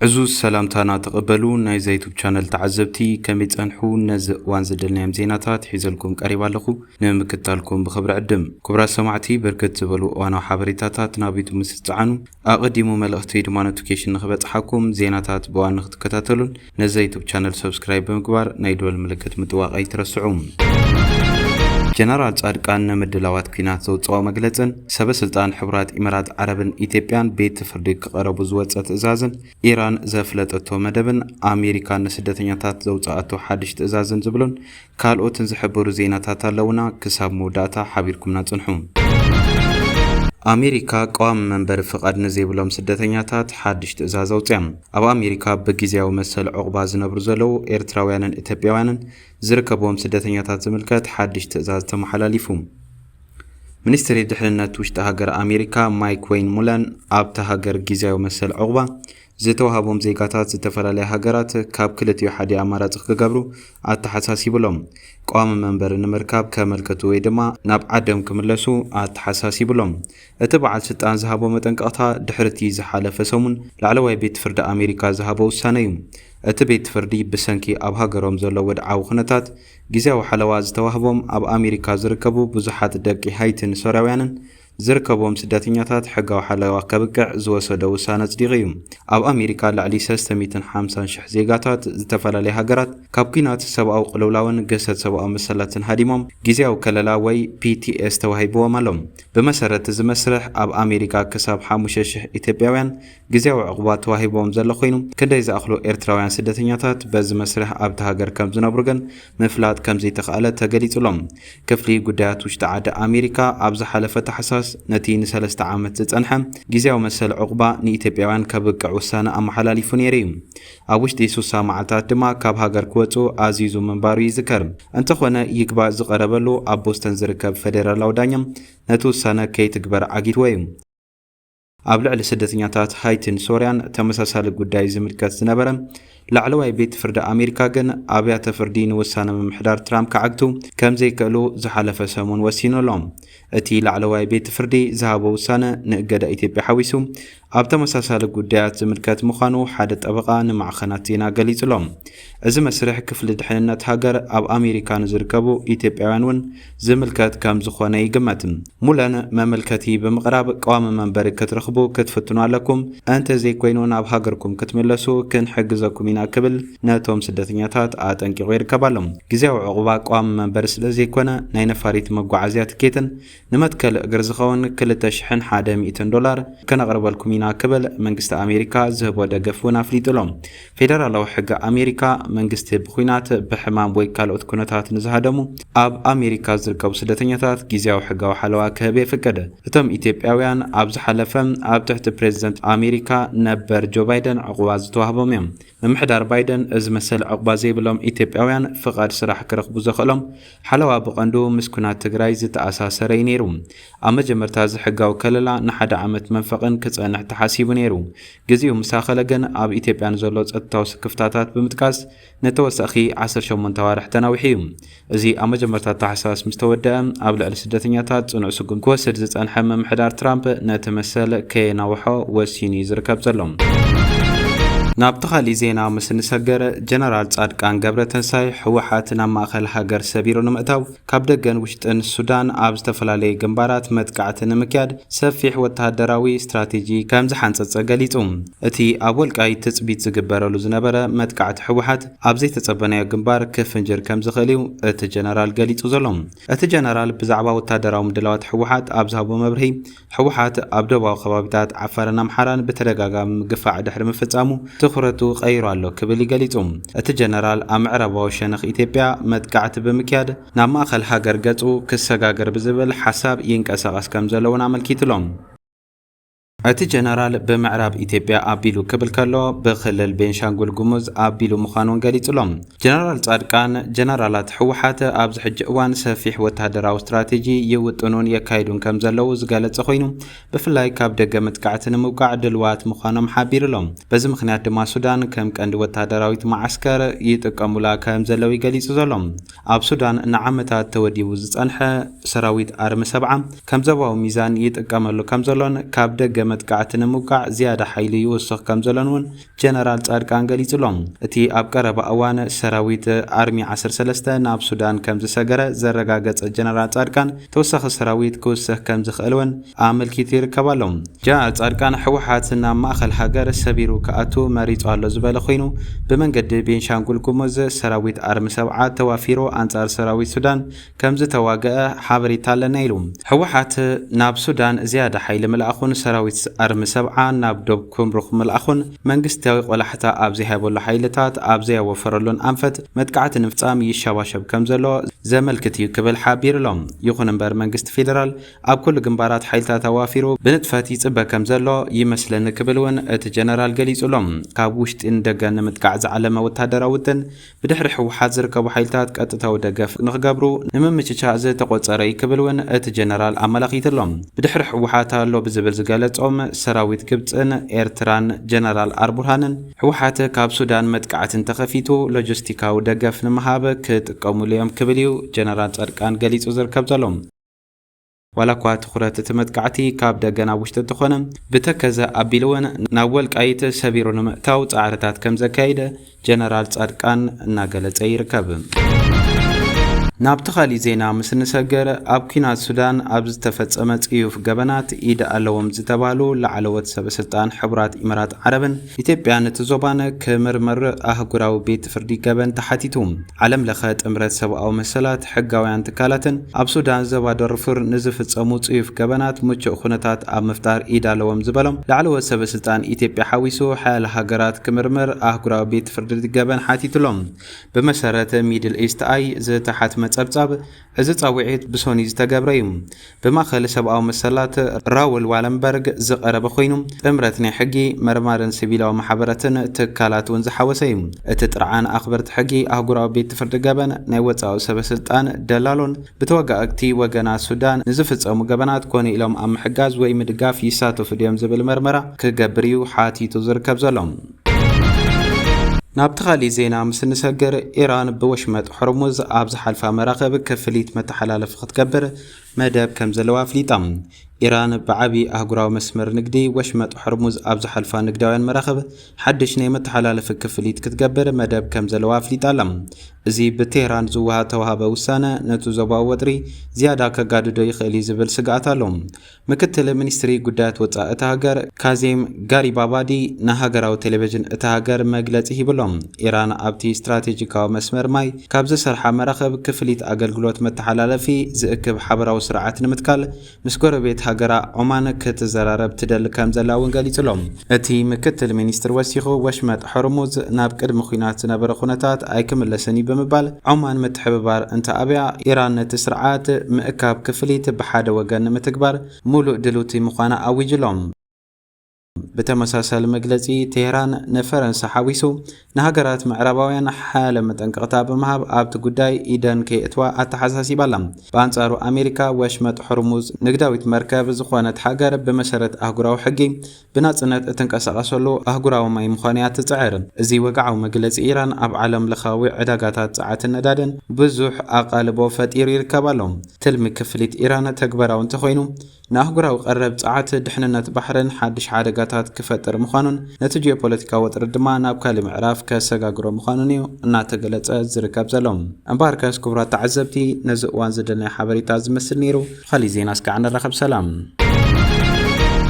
عزوز سلامتانا تقبلوا نايز يوتيوب channel تعزبتي كمي تصنحو نز وانزدلنا زيناتات حيزلكم قريبا لكم نمكتالكم بخبر عدم كبرى سمعتي بركت تبلو وانا حبريتاتات نابيتو مستعانو اقدمو ملغتي دما نوتيفيكيشن نخبط حكم زيناتات بوان نختكتاتلون نز يوتيوب channel سبسكرايب بمقبار نايدول ملكت متواقع يترسعون جنرال صادقان مدلاوات كينات زوصوا مغلصن سبسلطان حبرات امارات عربن ايثيوبيان بيت فردك قربو زوصت ازازن ايران زفلطتو مدبن امريكا نسدتኛታት زوصاتو حدش ازازن زبلون ካልኦትን ዝሕብሩ ዜናታት ኣለውና ክሳብ ሞዳታ ሓቢርኩምና ጽንሑ አሜሪካ ቋም መንበር ፍቃድ ነዘይብሎም ስደተኛታት ሓድሽ ትእዛዝ አውፅያም ኣብ አሜሪካ በጊዜያዊ መሰል ዕቁባ ዝነብሩ ዘለው ኤርትራውያንን ኢትዮጵያውያንን ዝርከቦም ስደተኛታት ዝምልከት ሓድሽ ትእዛዝ ተመሓላሊፉ ሚኒስትሪ ድሕንነት ውሽጢ ሃገር አሜሪካ ማይክ ዌይን ሙላን ኣብታ ሃገር ጊዜያዊ መሰል ዕቁባ ዝተዋሃቦም ዜጋታት ዝተፈላልያ ሃገራት ካብ ክልቲኡ ሓደ ኣማራጺ ክገብሩ ኣተሓሳሲብሎም ቋሚ መንበር ንምርካብ ከመልከቱ ወይ ድማ ናብ ዓደም ክምለሱ ኣተሓሳሲብሎም እቲ በዓል ስልጣን ዝሃቦ መጠንቀቕታ ድሕርቲ ዝሓለፈ ሰሙን ላዕለዋይ ቤት ፍርዲ ኣሜሪካ ዝሃቦ ውሳነ እዩ እቲ ቤት ፍርዲ ብሰንኪ ኣብ ሃገሮም ዘሎ ወድዓዊ ኩነታት ጊዜያዊ ሓለዋ ዝተዋህቦም ኣብ ኣሜሪካ ዝርከቡ ብዙሓት ደቂ ሃይትን ሶርያውያንን ዝርከቦም ስደተኛታት ሕጋዊ ሓለዋ ከብቅዕ ዝወሰደ ውሳነ ጽዲቕ እዩ ኣብ ኣሜሪካ ላዕሊ 350,000 ዜጋታት ዝተፈላለዩ ሃገራት ካብ ኩናት ሰብኣዊ ቅልውላውን ገሰት ሰብኣዊ መሰላትን ሃዲሞም ጊዜያዊ ከለላ ወይ PTS ተዋሂብዎም ኣሎም ብመሰረት እዚ መስርሕ ኣብ ኣሜሪካ ክሳብ 5,000 ኢትዮጵያውያን ጊዜያዊ ዕቁባ ተዋሂቦም ዘሎ ኮይኑ ክንደይ ዝኣኽሉ ኤርትራውያን ስደተኛታት በዚ መስርሕ ኣብቲ ሃገር ከም ዝነብሩ ግን ምፍላጥ ከም ዘይተኻእለ ተገሊጹሎም ክፍሊ ጉዳያት ውሽጢ ዓዲ ኣሜሪካ ኣብ ዝሓለፈ ታሕሳስ ነቲ ን3 ዓመት ዝጸንሐ ጊዜያዊ መሰል ዕቁባ ንኢትዮጵያውያን ከብቅዕ ውሳነ ኣመሓላሊፉ ነይሩ እዩ ኣብ ውሽጢ 60 መዓልታት ድማ ካብ ሃገር ክወፁ ኣዚዙ ምንባሩ ይዝከር እንተኾነ ይግባእ ዝቐረበሉ ኣብ ቦስተን ዝርከብ ፌደራላዊ ዳኛ ነቲ ውሳነ ከይትግበር ዓጊትዎ እዩ ኣብ ልዕሊ ስደተኛታት ሃይትን ሶርያን ተመሳሳሊ ጉዳይ ዝምልከት ዝነበረ ላዕለዋይ ቤት ፍርዲ ኣሜሪካ ግን ኣብያተ ፍርዲ ንውሳነ ምምሕዳር ትራምፕ ከዓግቱ ከም ዘይክእሉ ዝሓለፈ ሰሙን ወሲኑሎም እቲ ላዕለዋይ ቤት ፍርዲ ዝሃቦ ውሳነ ንእገዳ ኢትዮጵያ ሓዊሱ ኣብ ተመሳሳሊ ጉዳያት ዝምልከት ምዃኑ ሓደ ጠበቓ ንማዕኸናት ዜና ገሊጹሎም እዚ መስርሕ ክፍሊ ድሕንነት ሃገር ኣብ ኣሜሪካ ንዝርከቡ ኢትዮጵያውያን እውን ዝምልከት ከም ዝኾነ ይግመት ሙለን መመልከቲ ብምቕራብ ቀዋሚ መንበሪ ክትረኽቡ ክትፍትኑ ኣለኩም እንተ ዘይኮይኑ ናብ ሃገርኩም ክትምለሱ ክንሕግዘኩም ኢና ክብል ነቶም ስደተኛታት ኣጠንቂቑ ይርከባሎም ጊዜያዊ ዕቁባ ቀዋሚ መንበሪ ስለ ዘይኮነ ናይ ነፋሪት መጓዓዝያ ትኬትን ንመትከል እግር ዝኸውን $201 ከነቕርበልኩም ኢና ክብል መንግስቲ ኣሜሪካ ዝህቦ ደገፍ እውን ኣፍሊጡሎም ፌደራላዊ ሕጊ ኣሜሪካ መንግስቲ ብኩናት ብሕማም ወይ ካልኦት ኩነታት ንዝሃደሙ ኣብ ኣሜሪካ ዝርከቡ ስደተኛታት ጊዜያዊ ሕጋዊ ሓለዋ ክህብ የፈቀደ እቶም ኢትዮጵያውያን ኣብ ዝሓለፈ ኣብ ትሕቲ ፕሬዚደንት ኣሜሪካ ነበር ጆ ባይደን ዕቁባ ዝተዋህቦም እዮም ምምሕዳር ባይደን እዚ መሰል ዕቁባ ዘይብሎም ኢትዮጵያውያን ፍቃድ ስራሕ ክረኽቡ ዘኽእሎም ሓለዋ ብቐንዱ ምስ ኩናት ትግራይ ዝተኣሳሰረ እዩ ነይሩ ኣብ መጀመርታ ዝሕጋዊ ከለላ ንሓደ ዓመት መንፈቕን ክጸንሕ ተሓሲቡ ነይሩ ግዚኡ ምሳኸለ ግን ኣብ ኢትዮጵያ ዘሎ ጸጥታዊ ክፍተታት ብምጥቃስ ነተወሳኺ 18 ወርሕ ተናዊሑ እዩ እዚ ኣብ መጀመርታ ታሕሳስ ምስ ተወድአ ኣብ ልዕሊ ስደተኛታት ጽኑዕ ስጉም ክወስድ ዝጸንሐ ምምሕዳር ትራምፕ ነቲ መሰል ከየናውሖ ወሲኑ ዝርከብ ዘሎ ናብ ተኻሊ ዜና ምስ ንሰገረ ጀነራል ጻድቃን ገብረተንሳይ ሕወሓት ናብ ማእኸል ሃገር ሰቢሩ ንምእታው ካብ ደገን ውሽጥን ሱዳን ኣብ ዝተፈላለየ ግንባራት መጥቃዕቲ ንምክያድ ሰፊሕ ወተሃደራዊ ስትራቴጂ ከም ዝሓንጸጸ ገሊጹ እቲ ኣብ ወልቃይት ትጽቢት ዝግበረሉ ዝነበረ መጥቃዕቲ ሕወሓት ኣብ ዘይተጸበናዮ ግንባር ክፍንጅር ከም ዝኽእል እዩ እቲ ጀነራል ገሊጹ ዘሎ እቲ ጀነራል ብዛዕባ ወተሃደራዊ ምድላዋት ሕወሓት ኣብ ዝሃቦ መብርሂ ሕወሓት ኣብ ደቡባዊ ከባቢታት ዓፋርን ኣምሓራን ብተደጋጋሚ ምግፋዕ ድሕሪ ምፍጻሙ ትኩረቱ ቀይሩ ኣሎ ክብል ይገሊጹ እቲ ጀነራል ኣብ ምዕራባዊ ሸነኽ ኢትዮጵያ መጥቃዕቲ ብምክያድ ናብ ማእኸል ሃገር ገጹ ክሰጋገር ብዝብል ሓሳብ ይንቀሳቐስ ከም ዘለውን ኣመልኪቱሎም እቲ ጀነራል ብምዕራብ ኢትዮጵያ ኣቢሉ ክብል ከሎ ብክልል ቤንሻንጉል ጉሙዝ ኣቢሉ ምዃኑን ገሊጹሎም ጀነራል ጻድቃን ጀነራላት ሕወሓት ኣብ ዝሕጂ እዋን ሰፊሕ ወተሃደራዊ ስትራቴጂ ይውጥኑን የካይዱን ከም ዘለው ዝገለጸ ኮይኑ ብፍላይ ካብ ደገ መጥቃዕቲ ንምውቃዕ ድልዋት ምዃኖም ሓቢሩሎም በዚ ምክንያት ድማ ሱዳን ከም ቀንዲ ወተሃደራዊት ማዓስከር ይጥቀሙላ ከም ዘለው ይገሊጹ ዘሎም ኣብ ሱዳን ንዓመታት ተወዲቡ ዝጸንሐ ሰራዊት ኣርሚ 7 ከም ዘባዊ ሚዛን ይጥቀመሉ ከም ዘሎን ካብ ደገ መጥቃዕትን ምውቃዕ ዝያዳ ሓይሊ ይውስኽ ከም ዘለውን ጀነራል ጻድቃን ገሊጹሎም እቲ ኣብ ቀረባ እዋን ሰራዊት ኣርሚ 13 ናብ ሱዳን ከም ዝሰገረ ዘረጋገጸ ጀነራል ጻድቃን ተወሳኺ ሰራዊት ክውስኽ ከም ዝኽእልውን ኣመልኪቱ ይርከባሎም። ጀነራል ጻድቃን ሕወሓት ናብ ማእኸል ሃገር ሰቢሩ ክኣቱ መሪጹ ኣሎ ዝበለ ኮይኑ ብመንገዲ ቤንሻንጉል ጉሙዝ ሰራዊት ኣርሚ 7 ተዋፊሩ ኣንጻር ሰራዊት ሱዳን ከም ዝተዋግአ ሓበሬታ ኣለና ኢሉ ሕወሓት ናብ ሱዳን ዝያዳ ሓይሊ መልኣኹን ሰራዊት ኣርሚ 7 ናብ ዶብ ኩምሩኽ መልኣኹን መንግስታዊ ቆላሕታ ኣብ ዘይሃበሉ ሓይልታት ኣብ ዘያወፈረሉን ኣንፈት መጥቃዕቲ ንምፍጻም ይሻባሸብ ከም ዘሎ ዘመልክት እዩ ክብል ሓቢሩሎም። ይኹን እምበር መንግስቲ ፌደራል ኣብ ኩሉ ግንባራት ሓይልታት ኣዋፊሩ ብንጥፈት ይጽበ ከም ዘሎ ይመስለኒ ክብል እውን እቲ ጀነራል ገሊጹሎም። ካብ ውሽጢ እንደገን ንምጥቃዕ ዝዓለመ ወታደራዊ ውጥን ብድሕሪ ሕወሓት ዝርከቡ ሓይልታት ቀጥታዊ ደገፍ ንኽገብሩ ንምምችቻእ ዝተቆጸረ ክብል እውን እቲ ጀነራል ኣመላኺቱሎም። ብድሕሪ ሕወሓት ኣሎ ብዝብል ዝገለጾም ሰራዊት ግብፅን ኤርትራን ጀነራል ኣልቡርሃንን ሕወሓት ካብ ሱዳን መጥቃዕትን ተኸፊቱ ሎጂስቲካዊ ደገፍ ንምሃብ ክጥቀሙሉ እዮም ክብል እዩ ጀነራል ጻድቃን ገሊጹ ዝርከብ ዘሎ። ዋላ እኳ ትኹረት እቲ መጥቃዕቲ ካብ ደገና ውሽጢ እንተኾነ ብተከዘ ኣቢልውን ናብ ወልቃይት ሰቢሩ ንምእታው ጻዕርታት ከም ዘካይደ ጀነራል ጻድቃን እናገለጸ ይርከብ። ናብ ተኻሊ ዜና ምስ ንሰገር ኣብ ኩናት ሱዳን ኣብ ዝተፈጸመ ጽዩፍ ገበናት ኢድ ኣለዎም ዝተባህሉ ላዕለዎት ሰበስልጣን ሕቡራት ኢሚራት ዓረብን ኢትዮጵያን እቲ ዞባን ክምርመር ኣህጉራዊ ቤት ፍርዲ ገበን ተሓቲቱ። ዓለም ለኸ ጥምረት ሰብኣዊ መሰላት ሕጋውያን ትካላትን ኣብ ሱዳን ዞባ ዳርፉር ንዝፍጸሙ ጽዩፍ ገበናት ምቹእ ኩነታት ኣብ ምፍጣር ኢድ ኣለዎም ዝበሎም ላዕለዎት ሰበስልጣን ኢትዮጵያ ሓዊሱ ሓያል ሃገራት ክምርምር ኣህጉራዊ ቤት ፍርዲ ገበን ሓቲቱሎም። ብመሰረት ሚድል ኢስት ኣይ ዝተሓትመ መጸብጻብ እዚ ጻውዒት ብሶኒ ዝተገብረ እዩ። ብማእኸል ሰብኣዊ መሰላት ራውል ዋለንበርግ ዝቐረበ ኮይኑ ጥምረት ናይ ሕጊ መርማርን ሲቪላዊ ማሕበረትን ትካላት እውን ዝሓወሰ እዩ። እቲ ጥርዓን ኣኽበርቲ ሕጊ ኣህጉራዊ ቤት ፍርዲ ገበን ናይ ወጻኢ ሰበስልጣን ደላሎን ብተወጋእቲ ወገናት ሱዳን ንዝፍጸሙ ገበናት ኮነ ኢሎም ኣብ ምሕጋዝ ወይ ምድጋፍ ይሳተፉ ድዮም ዝብል መርመራ ክገብር እዩ ሓቲቱ ዝርከብ ዘሎ። ናብ ተኻሊ ዜና ምስ ንሰገር ኢራን ብወሽመጥ ሕርሙዝ ኣብ ዝሓልፋ መራኸብ ክፍሊት መተሓላለፊ ክትገብር መደብ ከም ዘለዋ ኣፍሊጣ። ኢራን ብዓቢ ኣህጉራዊ መስመር ንግዲ ወሽመጥ ሕርሙዝ ኣብ ዝሓልፋ ንግዳውያን መራኸብ ሓድሽ ናይ መተሓላለፊ ክፍሊት ክትገብር መደብ ከም ዘለዋ ኣፍሊጣ ኣላ። እዚ ብቴህራን ዝወሃብ ተዋሃበ ውሳነ ነቲ ዞባዊ ወጥሪ ዝያዳ ከጋድዶ ይኽእል ዝብል ስጋኣት ኣሎ። ምክትል ሚኒስትሪ ጉዳያት ወጻኢ እታ ሃገር ካዚም ጋሪባባዲ ንሃገራዊ ቴሌቪዥን እታ ሃገር መግለጺ ሂብሎም ኢራን ኣብቲ ስትራቴጂካዊ መስመር ማይ ካብ ዝሰርሓ መራኸብ ክፍሊት ኣገልግሎት መተሓላለፊ ዝእክብ ሓበራዊ ስርዓት ንምትካል ምስ ጎረቤት ሃገራ ኦማን ክትዘራረብ ትደሊ ከም ዘላ እውን ገሊጹሎም። እቲ ምክትል ሚኒስትር ወሲኹ ወሽመጥ ሕርሙዝ ናብ ቅድሚ ኩናት ዝነበረ ኩነታት ኣይክምለስን ብምባል ኦማን ምትሕብባር እንተኣብያ ኢራን ነቲ ስርዓት ምእካብ ክፍሊት ብሓደ ወገን ንምትግባር ሙሉእ ድልውቲ ምዃና ኣዊጅሎም። ብተመሳሳሊ መግለጺ ቴህራን ንፈረንሳ ሓዊሱ ንሃገራት ምዕራባውያን ሓያለ መጠንቀቕታ ብምሃብ ኣብቲ ጉዳይ ኢደን ከየእትዋ ኣተሓሳሲባላ። በኣንጻሩ ኣሜሪካ ወሽመጥ ሕርሙዝ ንግዳዊት መርከብ ዝኾነት ሃገር ብመሰረት ኣህጉራዊ ሕጊ ብናጽነት እትንቀሳቐሰሉ ኣህጉራዊ ማይ ምዃኑ እያ ትጽዕር። እዚ ወግዓዊ መግለጺ ኢራን ኣብ ዓለም ለኻዊ ዕዳጋታት ጸዓትን ነዳድን ብዙሕ ኣቓልቦ ፈጢሩ ይርከብ ኣሎ። ትልሚ ክፍሊት ኢራን ተግበራዊ እንተኾይኑ ንኣህጉራዊ ቀረብ ጸዓት ድሕንነት ባሕርን ሓድሽ ሓደጋታት ክፈጥር ምዃኑን ነቲ ጂኦፖለቲካዊ ወጥሪ ድማ ናብ ካልእ ምዕራፍ ከሰጋግሮ ምዃኑን እዩ እናተገለጸ ዝርከብ ዘሎ። እምበር ከስ ክቡራት ተዓዘብቲ ነዚ እዋን ዝደለናዮ ሓበሬታ ዝመስል ነይሩ። ካሊእ ዜና እስካዕ ንራኸብ። ሰላም።